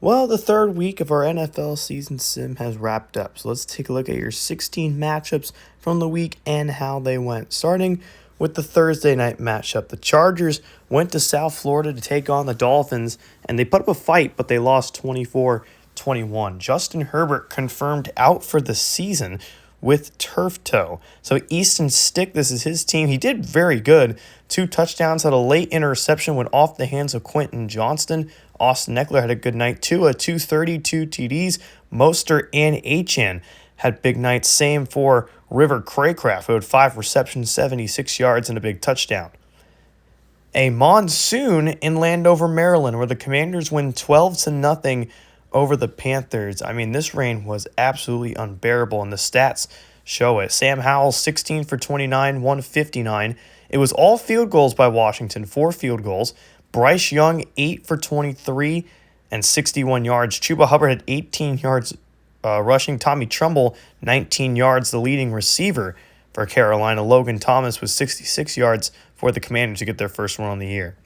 Well, the third week of our NFL season sim has wrapped up, so let's take a look at your 16 matchups from the week and how they went. Starting with the Thursday night matchup, the Chargers went to South Florida to take on the Dolphins, and they put up a fight, but they lost 24-21. Justin Herbert confirmed out for the season with turf toe. So Easton Stick, this is his team. He did very good. 2 touchdowns, had a late interception, went off the hands of Quentin Johnston. Austin Eckler had a good night too. 232 TDs. Mostert and Achane had big nights. Same for River Craycraft, who had 5 receptions, 76 yards, and a big touchdown. A monsoon in Landover, Maryland, where the Commanders win 12-0 over the Panthers. I mean, this rain was absolutely unbearable, and the stats show it. Sam Howell, 16 for 29, 159. It was all field goals by Washington, 4 field goals. Bryce Young, 8 for 23 and 61 yards. Chuba Hubbard had 18 yards rushing. Tommy Trumbull, 19 yards, the leading receiver for Carolina. Logan Thomas was 66 yards for the Commanders to get their first one on the year.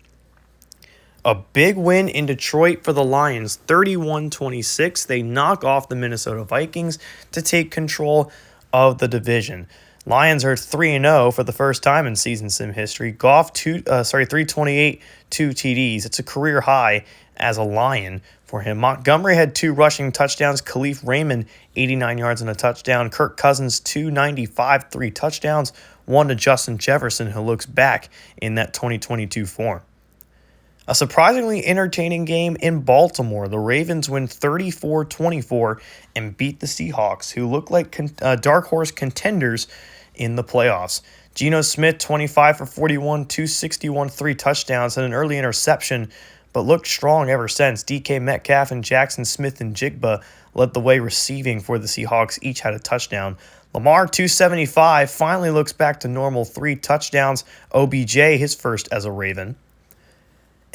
A big win in Detroit for the Lions, 31-26. They knock off the Minnesota Vikings to take control of the division. Lions are 3-0 for the first time in season sim history. Goff, 328, 2 TDs. It's a career high as a Lion for him. Montgomery had 2 rushing touchdowns. Khalif Raymond, 89 yards and a touchdown. Kirk Cousins, 295, 3 touchdowns. 1 to Justin Jefferson, who looks back in that 2022 form. A surprisingly entertaining game in Baltimore. The Ravens win 34-24 and beat the Seahawks, who look like dark horse contenders in the playoffs. Geno Smith, 25 for 41, 261, 3 touchdowns, and an early interception, but looked strong ever since. DK Metcalf and Jackson Smith and Jigba led the way receiving for the Seahawks. Each had a touchdown. Lamar, 275, finally looks back to normal. 3 touchdowns. OBJ, his first as a Raven.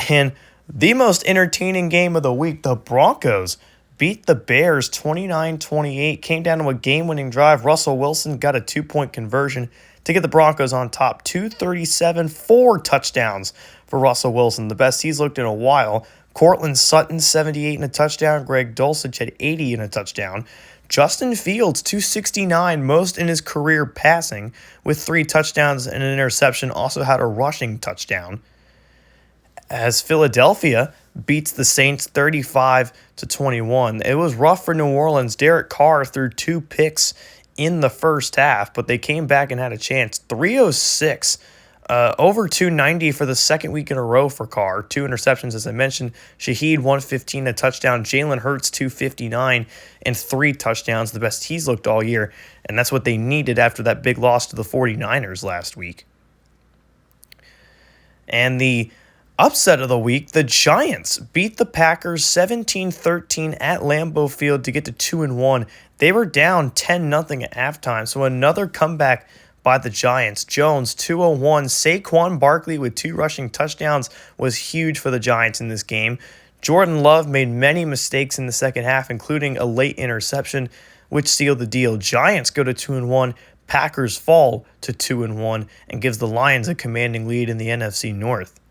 And the most entertaining game of the week, the Broncos beat the Bears 29-28. Came down to a game-winning drive. Russell Wilson got a 2-point conversion to get the Broncos on top. 237, 4 touchdowns for Russell Wilson, the best he's looked in a while. Cortland Sutton, 78 and a touchdown. Greg Dulcich had 80 and a touchdown. Justin Fields, 269, most in his career passing, with 3 touchdowns and an interception. Also had a rushing touchdown. As Philadelphia beats the Saints 35-21. It was rough for New Orleans. Derek Carr threw 2 picks in the first half, but they came back and had a chance. 306, over 290 for the second week in a row for Carr. 2 interceptions, as I mentioned. Shaheed, 115, a touchdown. Jalen Hurts, 259, and 3 touchdowns, the best he's looked all year. And that's what they needed after that big loss to the 49ers last week. And the upset of the week, the Giants beat the Packers 17-13 at Lambeau Field to get to 2-1. They were down 10-0 at halftime, so another comeback by the Giants. Jones, 201. Saquon Barkley with 2 rushing touchdowns was huge for the Giants in this game. Jordan Love made many mistakes in the second half, including a late interception, which sealed the deal. Giants go to 2-1. Packers fall to 2-1 and gives the Lions a commanding lead in the NFC North.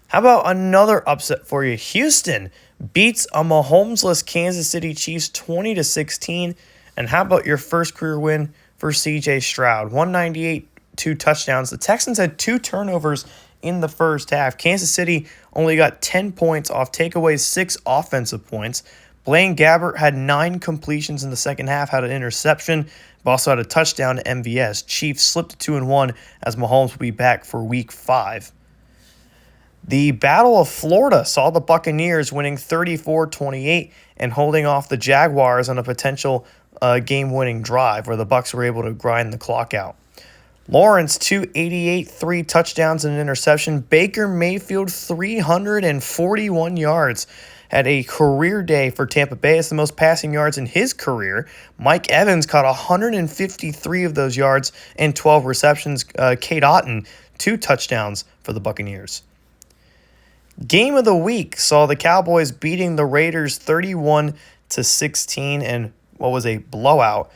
How about another upset for you? Houston beats a Mahomes-less Kansas City Chiefs 20-16. And how about your first career win for C.J. Stroud? 198, 2 touchdowns. The Texans had 2 turnovers in the first half. Kansas City only got 10 points off takeaways, 6 offensive points. Blaine Gabbert had 9 completions in the second half, had an interception, but also had a touchdown to MVS. Chiefs slipped to 2-1 as Mahomes will be back for Week 5. The Battle of Florida saw the Buccaneers winning 34-28 and holding off the Jaguars on a potential game-winning drive where the Bucs were able to grind the clock out. Lawrence, 288, 3 touchdowns and an interception. Baker Mayfield, 341 yards. Had a career day for Tampa Bay. It's the most passing yards in his career. Mike Evans caught 153 of those yards and 12 receptions. Cade Otton, 2 touchdowns for the Buccaneers. Game of the week saw the Cowboys beating the Raiders 31-16 and what was a blowout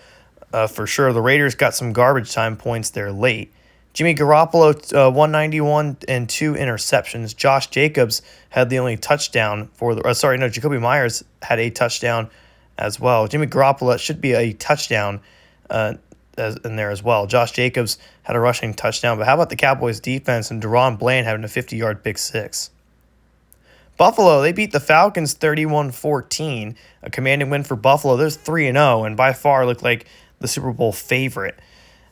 for sure. The Raiders got some garbage time points there late. Jimmy Garoppolo, 191 and 2 interceptions. Josh Jacobs had the only touchdown for the. Jacoby Myers had a touchdown as well. Jimmy Garoppolo should be a touchdown in there as well. Josh Jacobs had a rushing touchdown. But how about the Cowboys defense and Deron Bland having a 50-yard pick six? Buffalo, they beat the Falcons 31-14, a commanding win for Buffalo. They're 3-0 and by far look like the Super Bowl favorite.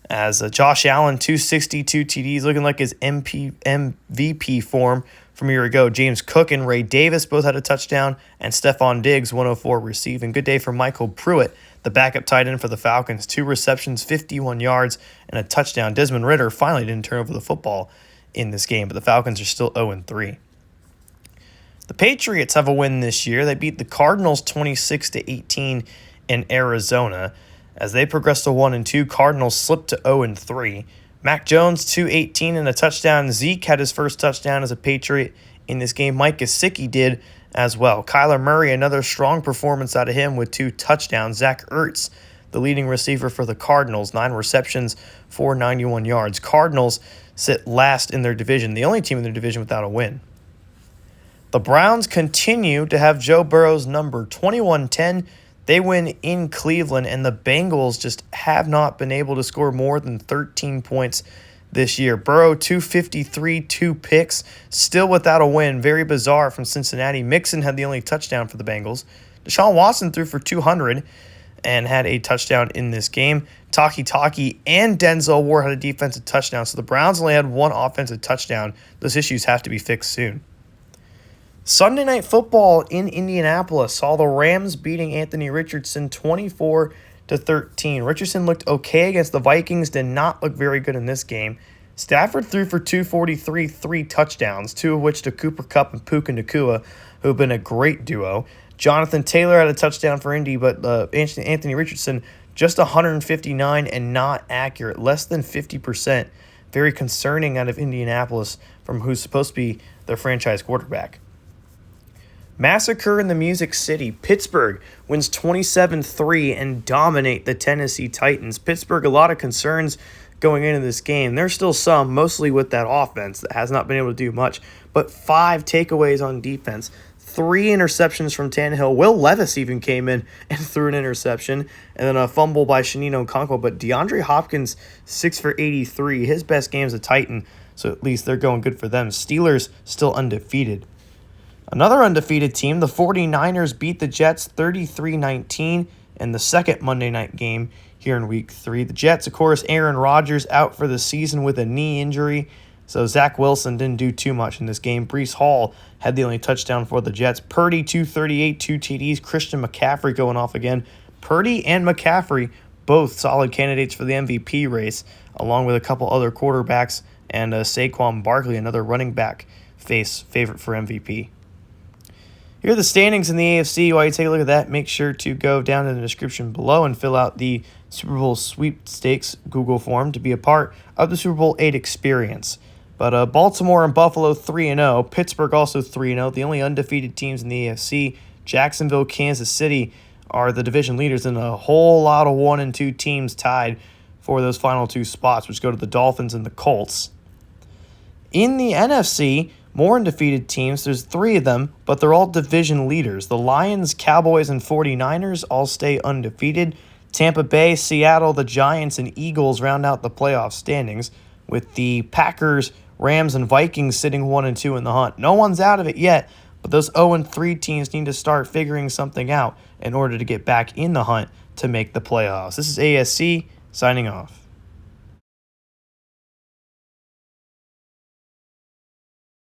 As Josh Allen, 262 TDs, looking like his MVP form from a year ago. James Cook and Ray Davis both had a touchdown, and Stephon Diggs, 104 receiving. Good day for Michael Pruitt, the backup tight end for the Falcons. 2 receptions, 51 yards, and a touchdown. Desmond Ridder finally didn't turn over the football in this game, but the Falcons are still 0-3. The Patriots have a win this year. They beat the Cardinals 26-18 in Arizona. As they progress to 1-2, Cardinals slipped to 0-3. Mac Jones, 218 and a touchdown. Zeke had his first touchdown as a Patriot in this game. Mike Gesicki did as well. Kyler Murray, another strong performance out of him with 2 touchdowns. Zach Ertz, the leading receiver for the Cardinals, 9 receptions, 491 yards. Cardinals sit last in their division, the only team in their division without a win. The Browns continue to have Joe Burrow's number, 21-10. They win in Cleveland, and the Bengals just have not been able to score more than 13 points this year. Burrow, 253, 2 picks, still without a win. Very bizarre from Cincinnati. Mixon had the only touchdown for the Bengals. Deshaun Watson threw for 200 and had a touchdown in this game. Taki and Denzel Ward had a defensive touchdown, so the Browns only had 1 offensive touchdown. Those issues have to be fixed soon. Sunday Night Football in Indianapolis saw the Rams beating Anthony Richardson 24-13. Richardson looked okay against the Vikings, did not look very good in this game. Stafford threw for 243, 3 touchdowns, 2 of which to Cooper Kupp and Puka Nacua, who have been a great duo. Jonathan Taylor had a touchdown for Indy, but Anthony Richardson just 159 and not accurate, less than 50%. Very concerning out of Indianapolis from who's supposed to be their franchise quarterback. Massacre in the Music City. Pittsburgh wins 27-3 and dominate the Tennessee Titans. Pittsburgh, a lot of concerns going into this game. There's still some, mostly with that offense that has not been able to do much, but 5 takeaways on defense. 3 interceptions from Tannehill. Will Levis even came in and threw an interception, and then a fumble by Shanino Okonkwo. But DeAndre Hopkins, 6 for 83. His best game as a Titan, so at least they're going good for them. Steelers still undefeated. Another undefeated team, the 49ers, beat the Jets 33-19 in the second Monday night game here in Week 3. The Jets, of course, Aaron Rodgers out for the season with a knee injury, so Zach Wilson didn't do too much in this game. Breece Hall had the only touchdown for the Jets. Purdy, 238, 2 TDs. Christian McCaffrey going off again. Purdy and McCaffrey, both solid candidates for the MVP race, along with a couple other quarterbacks and Saquon Barkley, another running back favorite for MVP. Here are the standings in the AFC. While you take a look at that, make sure to go down in the description below and fill out the Super Bowl Sweepstakes Google form to be a part of the Super Bowl 8 experience. But Baltimore and Buffalo 3-0. Pittsburgh also 3-0. The only undefeated teams in the AFC. Jacksonville, Kansas City are the division leaders, and a whole lot of 1 and 2 teams tied for those final 2 spots, which go to the Dolphins and the Colts. In the NFC, more undefeated teams. There's 3 of them, but they're all division leaders. The Lions, Cowboys, and 49ers all stay undefeated. Tampa Bay, Seattle, the Giants, and Eagles round out the playoff standings, with the Packers, Rams, and Vikings sitting 1 and 2 in the hunt. No one's out of it yet, but those 0-3 teams need to start figuring something out in order to get back in the hunt to make the playoffs. This is ASC signing off.